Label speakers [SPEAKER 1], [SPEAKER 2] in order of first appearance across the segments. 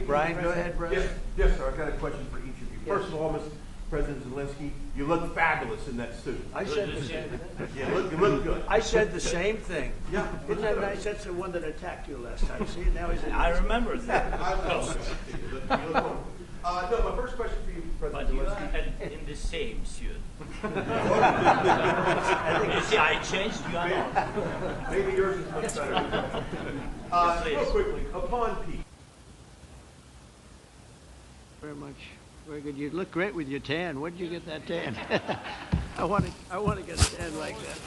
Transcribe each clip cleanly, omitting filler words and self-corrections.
[SPEAKER 1] Brian, go ahead, brother.
[SPEAKER 2] Yes, sir. I've got a question for each of you.
[SPEAKER 1] Yes.
[SPEAKER 2] First of all, Mr. President Zelensky, you look fabulous in that suit.
[SPEAKER 1] I said the same thing.
[SPEAKER 2] You look good.
[SPEAKER 1] I said the same thing.
[SPEAKER 2] Yeah.
[SPEAKER 1] Isn't that nice? That's the one that attacked you last time. See, now he's in.
[SPEAKER 3] I remember that.
[SPEAKER 2] I love it. You look wonderful. No, my first question for you,
[SPEAKER 3] But
[SPEAKER 2] President
[SPEAKER 3] you
[SPEAKER 2] Zelensky.
[SPEAKER 3] are in the same suit. You see, I changed, you are not.
[SPEAKER 2] Maybe yours is much better. Real quickly, upon peace.
[SPEAKER 1] Very much. Very good. You look great with your tan. Where did you get that tan? I want to get a tan like that.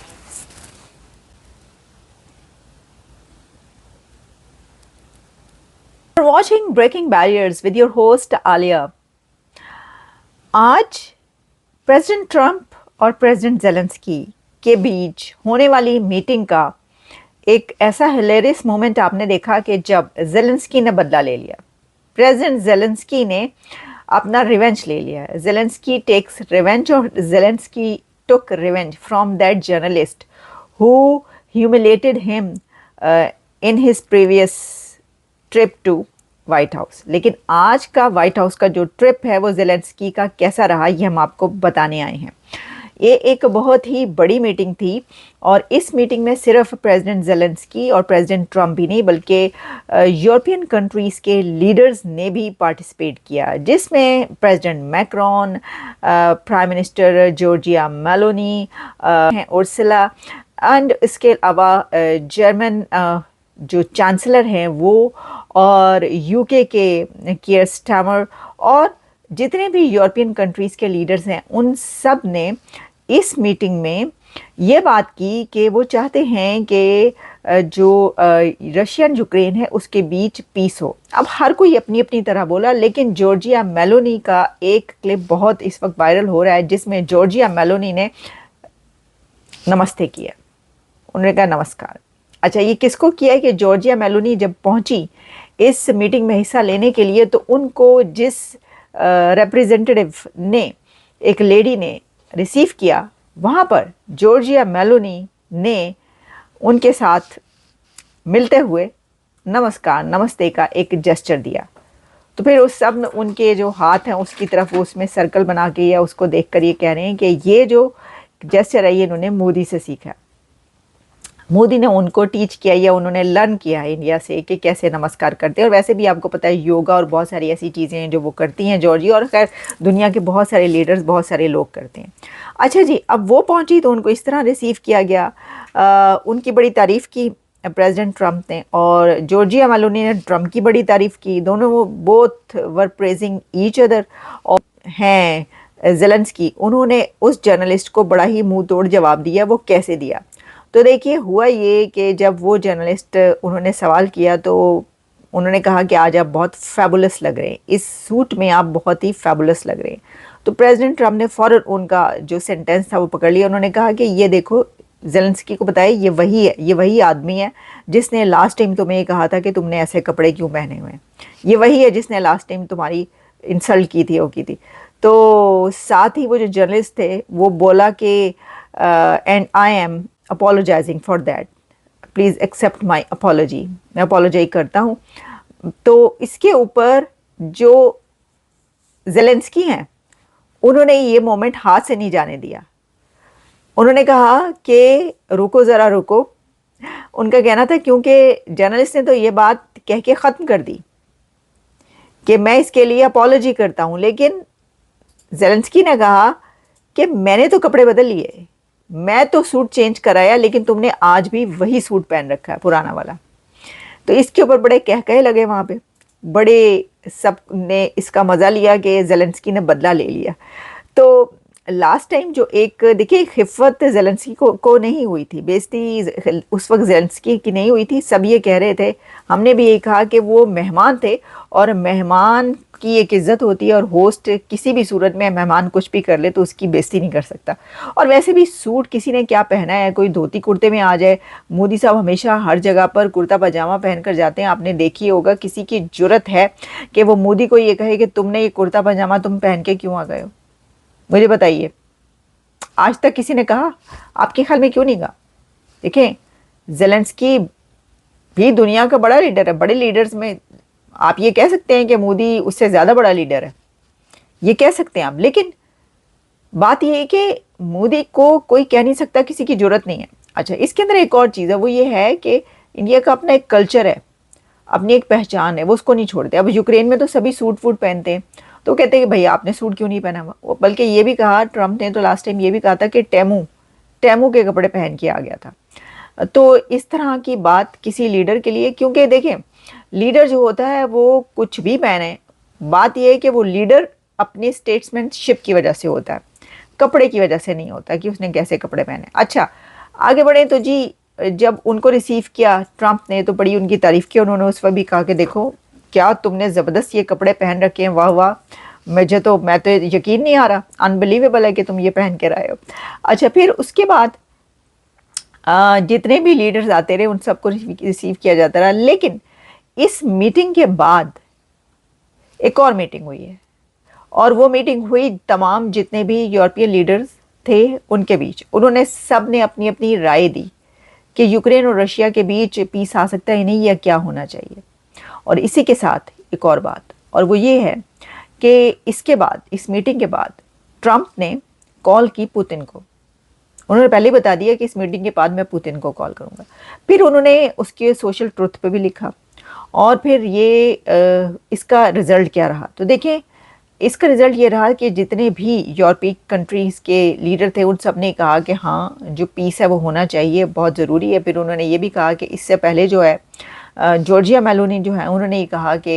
[SPEAKER 4] You're watching Breaking Barriers with your host Alia. आज president Trump और president Zelensky के बीच होने वाली meeting का एक ऐसा hilarious moment आपने देखा कि जब जेलेंस्की ने बदला ले लिया। प्रेसिडेंट जेलेंस्की ने अपना रिवेंज ले लिया। जेलेंस्की टेक्स रिवेंज और Zelensky took revenge from that journalist who humiliated him in his previous trip to White House. लेकिन आज का व्हाइट हाउस का जो ट्रिप है वो जेलेंस्की का कैसा रहा ये हम आपको बताने आए हैं। ये एक बहुत ही बड़ी मीटिंग थी और इस मीटिंग में सिर्फ प्रेसिडेंट जेलेंस्की और प्रेसिडेंट ट्रंप ही नहीं बल्कि यूरोपियन कंट्रीज़ के लीडर्स ने भी पार्टिसिपेट किया, जिसमें president Macron, prime minister Giorgia Meloni, Ursula and इसके अलावा जर्मन जो चांसलर हैं वो, और यूके के कियर स्टार्मर और जितने भी यूरोपियन कंट्रीज़ के लीडर्स हैं उन सब ने इस मीटिंग में ये बात की कि वो चाहते हैं कि जो रशियन यूक्रेन है उसके बीच पीस हो। अब हर कोई अपनी अपनी तरह बोला, लेकिन जॉर्जिया मेलोनी का एक क्लिप बहुत इस वक्त वायरल हो रहा है जिसमें जॉर्जिया मेलोनी ने नमस्ते किया। उन्होंने कहा नमस्कार। अच्छा, ये किसको किया है कि जॉर्जिया मेलोनी जब पहुंची इस मीटिंग में हिस्सा लेने के लिए तो उनको जिस रिप्रेजेंटेटिव ने, एक लेडी ने रिसीव किया, वहाँ पर जॉर्जिया मेलोनी ने उनके साथ मिलते हुए नमस्कार नमस्ते का एक जेस्चर दिया। तो फिर उस सब उनके जो हाथ हैं उसकी तरफ उसमें सर्कल बना के या उसको देखकर ये कह रहे हैं कि ये जो जेस्चर है ये इन्होंने मोदी से सीखा। मोदी ने उनको टीच किया या उन्होंने लर्न किया है इंडिया से कि कैसे नमस्कार करते हैं। और वैसे भी आपको पता है योगा और बहुत सारी ऐसी चीज़ें हैं जो वो करती हैं जॉर्जिया, और खैर दुनिया के बहुत सारे लीडर्स, बहुत सारे लोग करते हैं। अच्छा जी, अब वो पहुंची तो उनको इस तरह रिसीव किया गया। उनकी बड़ी तारीफ़ की प्रेसिडेंट ट्रंप ने और जॉर्जिया मेलोनी ने ट्रंप की बड़ी तारीफ़ की। दोनों वो both were praising each other. और हैं जेलेंस्की, उन्होंने उस जर्नलिस्ट को बड़ा ही मुँह तोड़ जवाब दिया। वो कैसे दिया? तो देखिए, हुआ ये कि जब वो जर्नलिस्ट, उन्होंने सवाल किया तो उन्होंने कहा कि आज आप बहुत फैबुलस लग रहे हैं, इस सूट में आप बहुत ही फैबुलस लग रहे हैं। तो प्रेसिडेंट ट्रंप ने फ़ौरन उनका जो सेंटेंस था वो पकड़ लिया। उन्होंने कहा कि ये देखो, जेलेंस्की को बताया ये वही है, ये वही आदमी है जिसने लास्ट टाइम तुम्हें ये कहा था कि तुमने ऐसे कपड़े क्यों पहने हुए हैं। ये वही है जिसने लास्ट टाइम तुम्हारी इंसल्ट की थी, वो की थी। तो साथ ही वो जो जर्नलिस्ट थे वो बोला कि and I am apologising for that, please accept my apology, मैं अपोलोजाइज करता हूँ। तो इसके ऊपर जो जेलेंस्की हैं उन्होंने ये मोमेंट हाथ से नहीं जाने दिया। उन्होंने कहा कि रुको ज़रा रुको। उनका कहना था, क्योंकि जर्नलिस्ट ने तो ये बात कह के ख़त्म कर दी कि मैं इसके लिए अपोलॉजी करता हूँ, लेकिन जेलेंस्की ने कहा कि मैंने तो कपड़े बदल लिए, मैं तो सूट चेंज कराया, लेकिन तुमने आज भी वही सूट पहन रखा है, पुराना वाला। तो इसके ऊपर बड़े कहकहे लगे वहाँ पे, बड़े सब ने इसका मज़ा लिया कि जेलेंस्की ने बदला ले लिया। तो लास्ट टाइम जो एक देखिए खिफ़्फ़त जेलेंस्की को नहीं हुई थी, बेइज्जती उस वक्त जेलेंस्की की नहीं हुई थी। सब ये कह रहे थे, हमने भी ये कहा कि वो मेहमान थे और मेहमान की एक इज़्ज़त होती है और होस्ट किसी भी सूरत में मेहमान कुछ भी कर ले तो उसकी बेइज्जती नहीं कर सकता। और वैसे भी सूट किसी ने क्या पहना है, कोई धोती कुर्ते में आ जाए। मोदी साहब हमेशा हर जगह पर कुर्ता पजामा पहन कर जाते हैं। आपने देखी होगा, किसी की जुर्रत है कि वो मोदी को ये कहे कि तुमने ये कुर्ता पजामा तुम पहन के क्यों आ गए हो? मुझे बताइए, आज तक किसी ने कहा? आपके ख्याल में क्यों नहीं कहा? देखें, जेलेंस्की भी दुनिया का बड़ा लीडर है, बड़े लीडर्स में आप ये कह सकते हैं कि मोदी उससे ज़्यादा बड़ा लीडर है, ये कह सकते हैं आप, लेकिन बात ये है कि मोदी को कोई कह नहीं सकता किसी की जरूरत नहीं है। अच्छा, इसके अंदर एक और चीज़ है, वो ये है कि इंडिया का अपना एक कल्चर है, अपनी एक पहचान है, वो उसको नहीं छोड़ते। अब यूक्रेन में तो सभी सूट वूट पहनते हैं, तो कहते हैं कि भैया आपने सूट क्यों नहीं पहना हुआ। बल्कि ये भी कहा ट्रम्प ने, तो लास्ट टाइम ये भी कहा था कि टेमू टेमू के कपड़े पहन के आ गया था। तो इस तरह की बात किसी लीडर के लिए, क्योंकि देखें लीडर जो होता है वो कुछ भी पहने, बात यह है कि वो लीडर अपनी स्टेट्समैनशिप की वजह से होता है, कपड़े की वजह से नहीं होता कि उसने कैसे कपड़े पहने। अच्छा, आगे बढ़े तो जी, जब उनको रिसीव किया ट्रम्प ने तो बड़ी उनकी तारीफ की। उन्होंने उस वक्त भी कहा कि देखो क्या तुमने ज़बरदस्त ये कपड़े पहन रखे हैं, वाह वाह, मैं तो यकीन नहीं आ रहा, अनबिलीवेबल है कि तुम ये पहन के आए हो। अच्छा, फिर उसके बाद जितने भी लीडर्स आते रहे उन सबको रिसीव किया जाता रहा। लेकिन इस मीटिंग के बाद एक और मीटिंग हुई है, और वो मीटिंग हुई तमाम जितने भी यूरोपियन लीडर्स थे उनके बीच। उन्होंने सब ने अपनी अपनी राय दी कि यूक्रेन और रशिया के बीच पीस आ सकता है नहीं, या क्या होना चाहिए। और इसी के साथ एक और बात, और वो ये है कि इसके बाद, इस मीटिंग के बाद ट्रम्प ने कॉल की पुतिन को। उन्होंने पहले ही बता दिया कि इस मीटिंग के बाद मैं पुतिन को कॉल करूंगा। फिर उन्होंने उसके सोशल ट्रुथ पे भी लिखा, और फिर ये इसका रिजल्ट क्या रहा। तो देखें, इसका रिजल्ट ये रहा कि जितने भी यूरोपीय कंट्रीज़ के लीडर थे उन सब ने कहा कि हाँ, जो पीस है वो होना चाहिए, बहुत ज़रूरी है। फिर उन्होंने ये भी कहा कि इससे पहले जो है जॉर्जिया मेलोनी जो है, उन्होंने ये कहा कि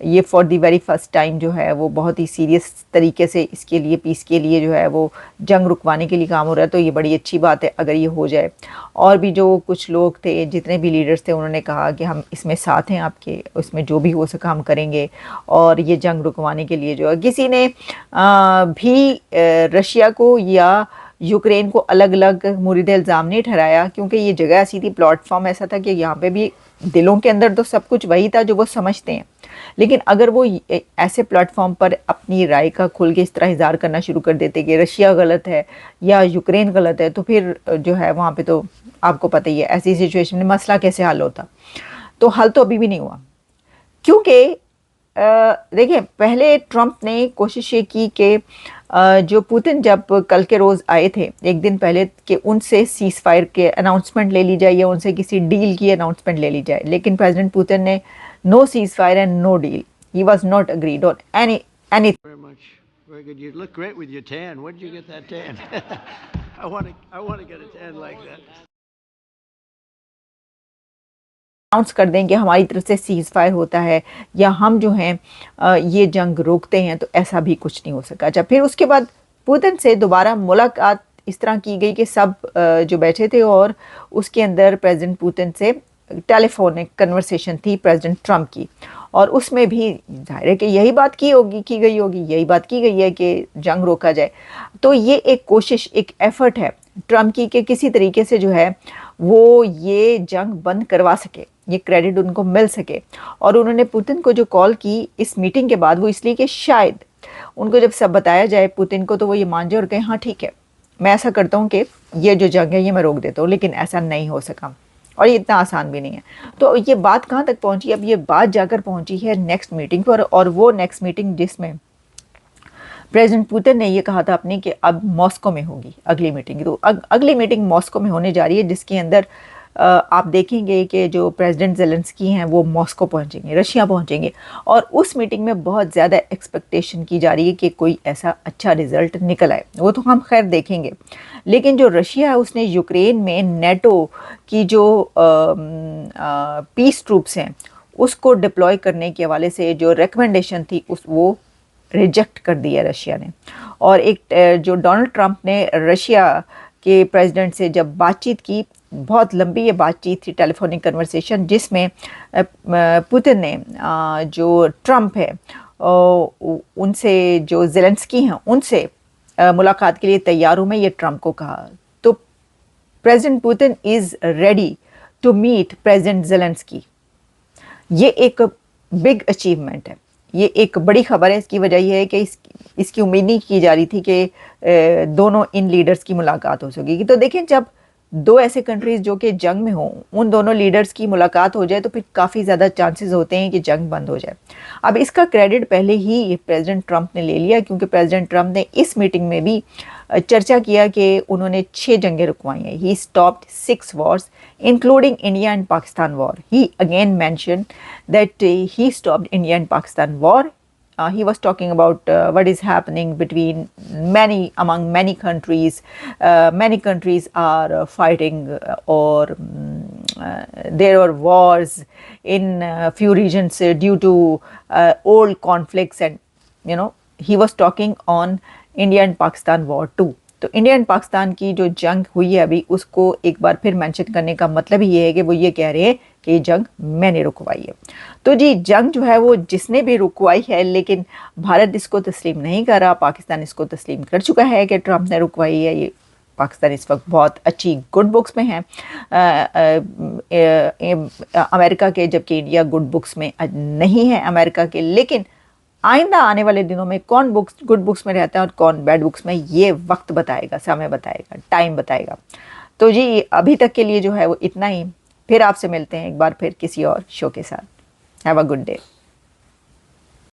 [SPEAKER 4] ये for the very first time जो है वो बहुत ही सीरियस तरीके से इसके लिए, पीस के लिए जो है वो जंग रुकवाने के लिए काम हो रहा है। तो ये बड़ी अच्छी बात है अगर ये हो जाए। और भी जो कुछ लोग थे, जितने भी लीडर्स थे, उन्होंने कहा कि हम इसमें साथ हैं आपके, उसमें जो भी हो सका हम करेंगे, और ये जंग रुकवाने के लिए जो है। किसी ने भी रशिया को या यूक्रेन को अलग अलग मुरीद इल्ज़ाम नहीं ठहराया, क्योंकि ये जगह ऐसी थी, प्लेटफॉर्म ऐसा था कि यहाँ पे भी दिलों के अंदर तो सब कुछ वही था जो वो समझते हैं। लेकिन अगर वो ऐसे प्लेटफॉर्म पर अपनी राय का खुल के इस तरह इज़हार करना शुरू कर देते कि रशिया गलत है या यूक्रेन गलत है, तो फिर जो है वहाँ पे तो आपको पता ही है ऐसी सिचुएशन में मसला कैसे हल होता। तो हल तो अभी भी नहीं हुआ, क्योंकि देखिए, पहले ट्रम्प ने कोशिश ये की कि जो पुतिन जब कल के रोज़ आए थे एक दिन पहले, कि उनसे सीज़ फायर के अनाउंसमेंट ले ली जाए या उनसे किसी डील की अनाउंसमेंट ले ली जाए। लेकिन प्रेसिडेंट पुतिन ने no ceasefire and no deal, he was not agreed on any
[SPEAKER 1] Very much. Very good. You look great with your tan. Where did you get that tan? I want to get a tan like that.
[SPEAKER 4] Announce कर दें कि हमारी तरफ से seize fire होता है या हम जो हैं ये जंग रोकते हैं, तो ऐसा भी कुछ नहीं हो सका। अच्छा, फिर उसके बाद पुतिन से दोबारा मुलाकात इस तरह की गई कि सब जो बैठे थे, और उसके अंदर प्रेसिडेंट पुतिन से टेलीफोनिक कन्वर्सेशन थी प्रेसिडेंट ट्रम्प की, और उसमें भी जाहिर है कि यही बात की गई होगी, यही बात की गई है कि जंग रोका जाए। तो ये एक कोशिश, एक एफर्ट है ट्रम्प की कि किसी तरीके से जो है वो ये जंग बंद करवा सके, ये क्रेडिट उनको मिल सके। और उन्होंने पुतिन को जो कॉल की इस मीटिंग के बाद, वो इसलिए कि शायद उनको जब सब बताया जाए पुतिन को, तो वो ये मान जाए और कहें हाँ ठीक है, मैं ऐसा करता हूँ कि ये जो जंग है ये मैं रोक देता हूँ। लेकिन ऐसा नहीं हो सका, और ये इतना आसान भी नहीं है। तो ये बात कहाँ तक पहुँची? अब ये बात जाकर पहुँची है नेक्स्ट मीटिंग पर, और वो नेक्स्ट मीटिंग जिसमें प्रेसिडेंट पुतिन ने ये कहा था अपनी कि अब मॉस्को में होगी अगली मीटिंग। तो अगली मीटिंग मॉस्को में होने जा रही है, जिसके अंदर आप देखेंगे कि जो प्रेसिडेंट ज़ेलेंस्की हैं वो मॉस्को पहुंचेंगे, रशिया पहुंचेंगे, और उस मीटिंग में बहुत ज़्यादा एक्सपेक्टेशन की जा रही है कि कोई ऐसा अच्छा रिज़ल्ट निकल आए। वो तो हम खैर देखेंगे। लेकिन जो रशिया है उसने यूक्रेन में नेटो की जो पीस ट्रूप्स हैं उसको डिप्लॉय करने के हवाले से जो रिकमेंडेशन थी वो रिजेक्ट कर दिया रशिया ने। और एक जो डोनाल्ड ट्रंप ने रशिया के प्रेसिडेंट से जब बातचीत की, बहुत लंबी ये बातचीत थी, टेलीफोनिक कन्वर्सेशन, जिसमें पुतिन ने जो ट्रंप है उनसे, जो ज़ेलेंस्की हैं उनसे मुलाकात के लिए तैयार हूँ मैं, ये ट्रंप को कहा। तो president Putin is ready to meet president Zelensky. ये एक बिग अचीवमेंट है, ये एक बड़ी खबर है। इसकी वजह यह है कि इसकी उम्मीद नहीं की जा रही थी कि दोनों इन लीडर्स की मुलाकात हो सकेगी। तो देखें, जब दो ऐसे कंट्रीज़ जो कि जंग में हों, उन दोनों लीडर्स की मुलाकात हो जाए तो फिर काफ़ी ज़्यादा चांसेस होते हैं कि जंग बंद हो जाए। अब इसका क्रेडिट पहले ही प्रेसिडेंट ट्रंप ने ले लिया, क्योंकि प्रेसिडेंट ट्रंप ने इस मीटिंग में भी चर्चा किया कि उन्होंने 6 जंगें रुकवाई हैं। He stopped 6 Wars including India and Pakistan war. He again mention that he stopped India and Pakistan war. He was talking about what is happening between among many countries. Many countries are fighting, or there are wars in few regions due to old conflicts, and he was talking on India and Pakistan war too. तो India and Pakistan की जो जंग हुई है अभी, उसको एक बार फिर मेंशन करने का मतलब ये है कि वो ये कह रहे हैं कि ये जंग मैंने रुकवाई है। तो जी, जंग जो है वो जिसने भी रुकवाई है, लेकिन भारत इसको तस्लीम नहीं कर रहा। पाकिस्तान इसको तस्लीम कर चुका है कि ट्रंप ने रुकवाई है। ये पाकिस्तान इस वक्त बहुत अच्छी गुड बुक्स में है अमेरिका के, जबकि इंडिया गुड बुक्स में नहीं है अमेरिका के। लेकिन आइंदा आने वाले दिनों में कौन गुड बुक्स में रहता है और कौन बैड बुक्स में, ये वक्त बताएगा, समय बताएगा, टाइम बताएगा। तो जी, अभी तक के लिए जो है वो इतना ही। फिर आपसे मिलते हैं एक बार फिर किसी और शो के साथ। Have a good day.